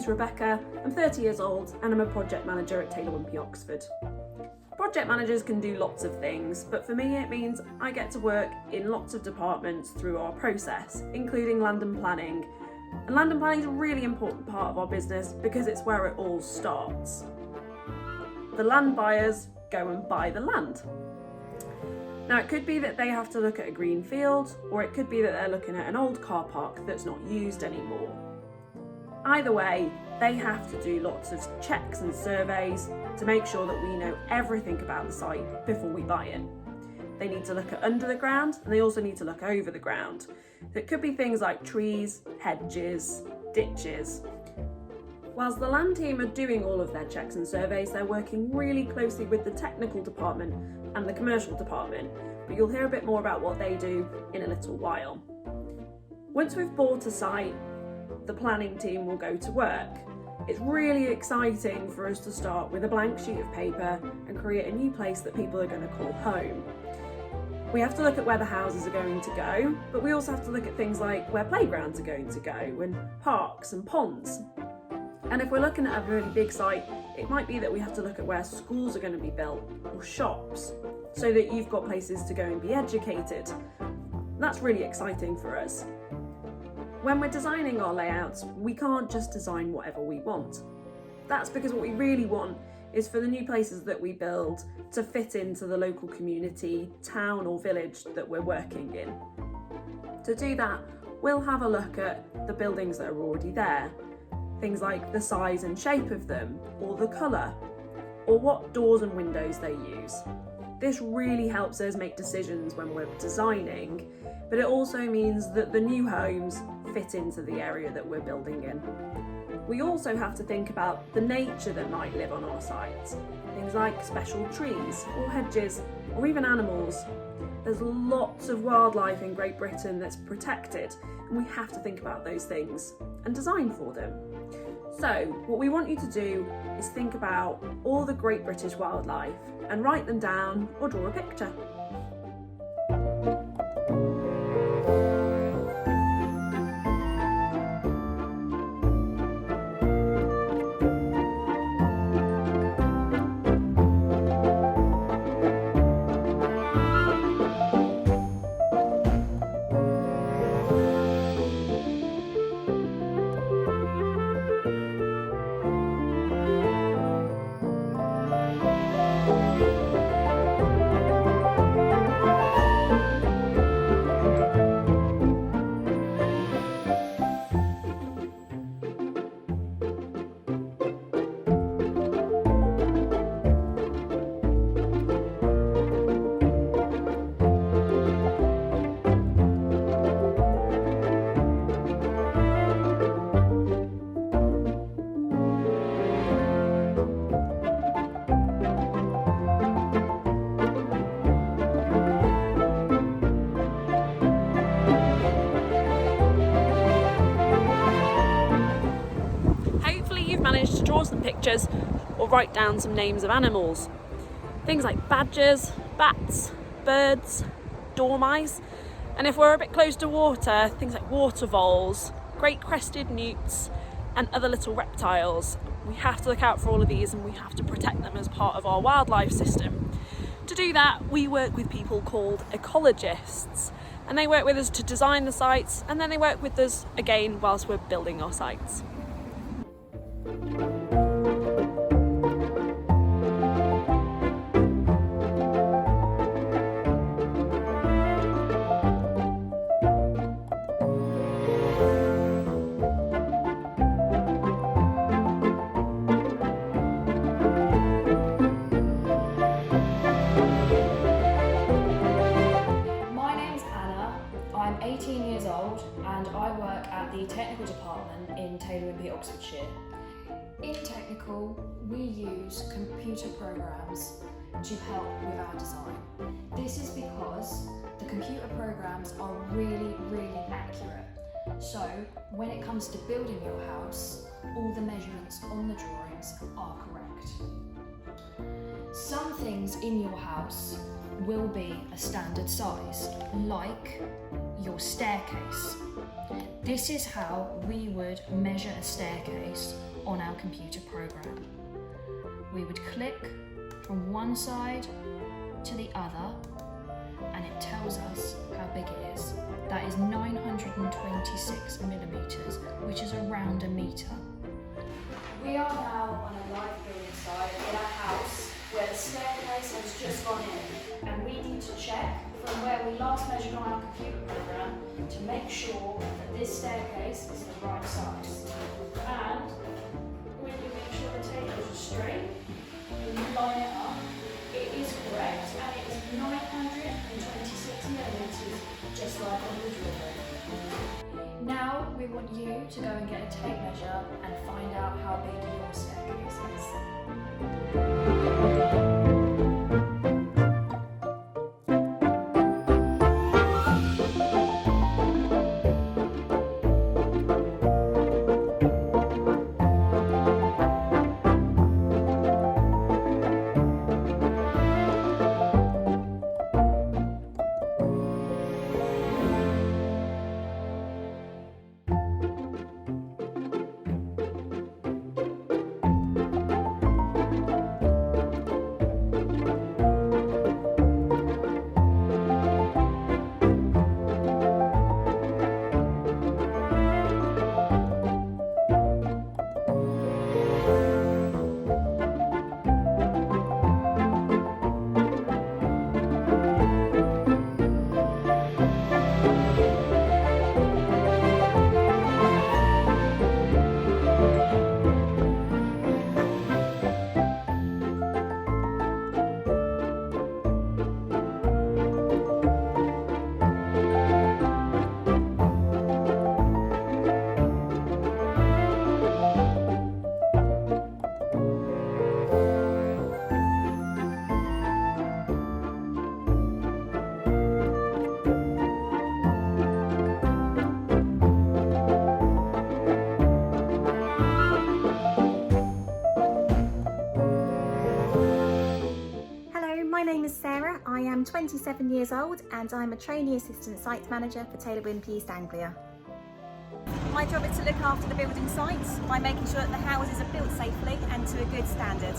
name's Rebecca, I'm 30 years old and I'm a project manager at Wimpey, Oxford. Project managers can do lots of things, but for me it means I get to work in lots of departments through our process, including land and planning. And land and planning is a really important part of our business because it's where it all starts. The land buyers go and buy the land. Now it could be that they have to look at a green field, or it could be that they're looking at an old car park that's not used anymore. Either way, they have to do lots of checks and surveys to make sure that we know everything about the site before we buy it. They need to look at under the ground, and they also need to look over the ground. It could be things like trees, hedges, ditches. Whilst the land team are doing all of their checks and surveys, they're working really closely with the technical department and the commercial department, but you'll hear a bit more about what they do in a little while. Once we've bought a site, the planning team will go to work. It's really exciting for us to start with a blank sheet of paper and create a new place that people are going to call home. We have to look at where the houses are going to go, but we also have to look at things like where playgrounds are going to go and parks and ponds. And if we're looking at a really big site, it might be that we have to look at where schools are going to be built or shops, so that you've got places to go and be educated. That's really exciting for us. When we're designing our layouts, we can't just design whatever we want. That's because what we really want is for the new places that we build to fit into the local community, town or village that we're working in. To do that, we'll have a look at the buildings that are already there. Things like the size and shape of them, or the colour, or what doors and windows they use. This really helps us make decisions when we're designing, but it also means that the new homes fit into the area that we're building in. We also have to think about the nature that might live on our sites. Things like special trees, or hedges, or even animals. There's lots of wildlife in Great Britain that's protected, and we have to think about those things and design for them. So, what we want you to do is think about all the Great British wildlife and write them down or draw a picture. Managed to draw some pictures or write down some names of animals. Things like badgers, bats, birds, dormice, and if we're a bit close to water, things like water voles, great crested newts and other little reptiles. We have to look out for all of these and we have to protect them as part of our wildlife system. To do that, we work with people called ecologists, and they work with us to design the sites, and then they work with us again whilst we're building our sites. I'm 18 years old and I work at the technical department in Wimpey, Oxfordshire. In technical, we use computer programs to help with our design. This is because the computer programs are really accurate. So when it comes to building your house, all the measurements on the drawings are correct. Some things in your house will be a standard size, like your staircase. This is how we would measure a staircase on our computer program. We would click from one side to the other and it tells us how big it is. That is 926 millimetres, which is around a metre. We are now on a live building site in a house where the staircase has just gone in, and we need to check from where we last measured on our computer program to make sure that this staircase is the right size. And when you make sure the tables are straight, when you line it up, it is correct, and it is 926 millimetres, just like on the drawing. Now we want you to go and get a tape measure and find out how big your staircase is. My name is Sarah, I am 27 years old and I'm a trainee assistant site manager for Taylor Wimpey East Anglia. My job is to look after the building sites by making sure that the houses are built safely and to a good standard.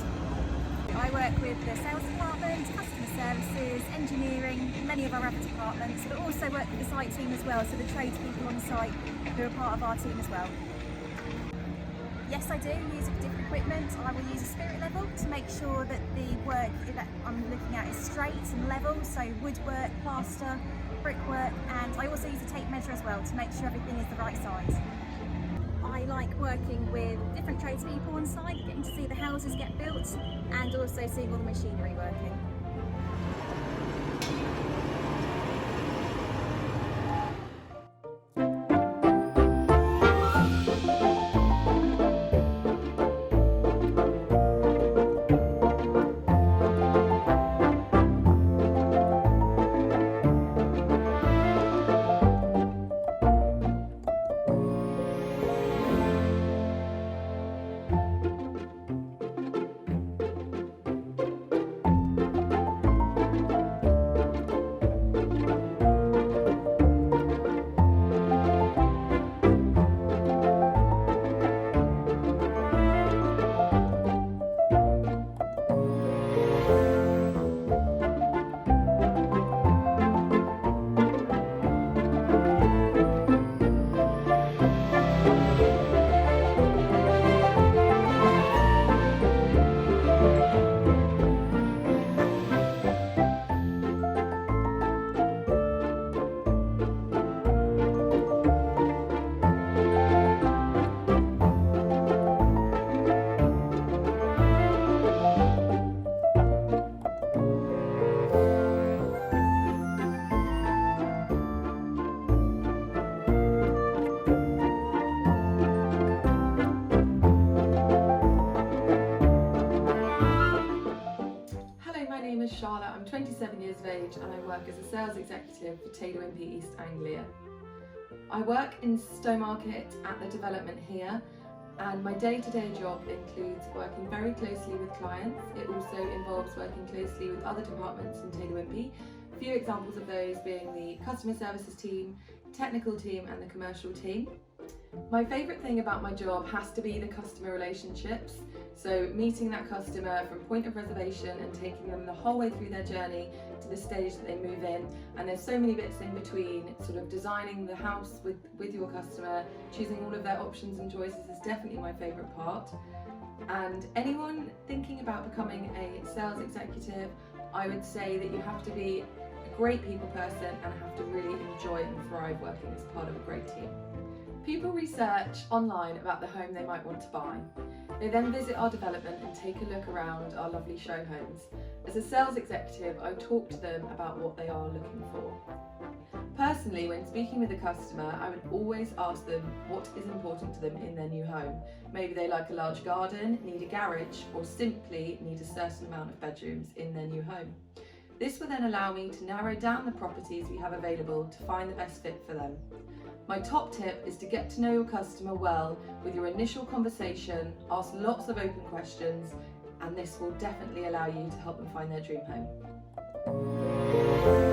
I work with the sales department, customer services, engineering, many of our other departments, but also work with the site team as well, so the tradespeople on site who are part of our team as well. Yes, I do use different equipment. I will use a spirit level to make sure that the work that I'm looking at is straight and level, so woodwork, plaster, brickwork, and I also use a tape measure as well to make sure everything is the right size. I like working with different tradespeople on site, getting to see the houses get built and also seeing all the machinery working. Charlotte, I'm 27 years of age and I work as a sales executive for Taylor Wimpey East Anglia. I work in Stowmarket at the development here, and my day-to-day job includes working very closely with clients. It also involves working closely with other departments in Taylor Wimpey. A few examples of those being the customer services team, technical team and the commercial team. My favourite thing about my job has to be the customer relationships. So meeting that customer from point of reservation and taking them the whole way through their journey to the stage that they move in. And there's so many bits in between, sort of designing the house with your customer, choosing all of their options and choices is definitely my favourite part. And anyone thinking about becoming a sales executive, I would say that you have to be a great people person and have to really enjoy and thrive working as part of a great team. People research online about the home they might want to buy. They then visit our development and take a look around our lovely show homes. As a sales executive, I talk to them about what they are looking for. Personally, when speaking with a customer, I would always ask them what is important to them in their new home. Maybe they like a large garden, need a garage, or simply need a certain amount of bedrooms in their new home. This will then allow me to narrow down the properties we have available to find the best fit for them. My top tip is to get to know your customer well with your initial conversation, ask lots of open questions, and this will definitely allow you to help them find their dream home.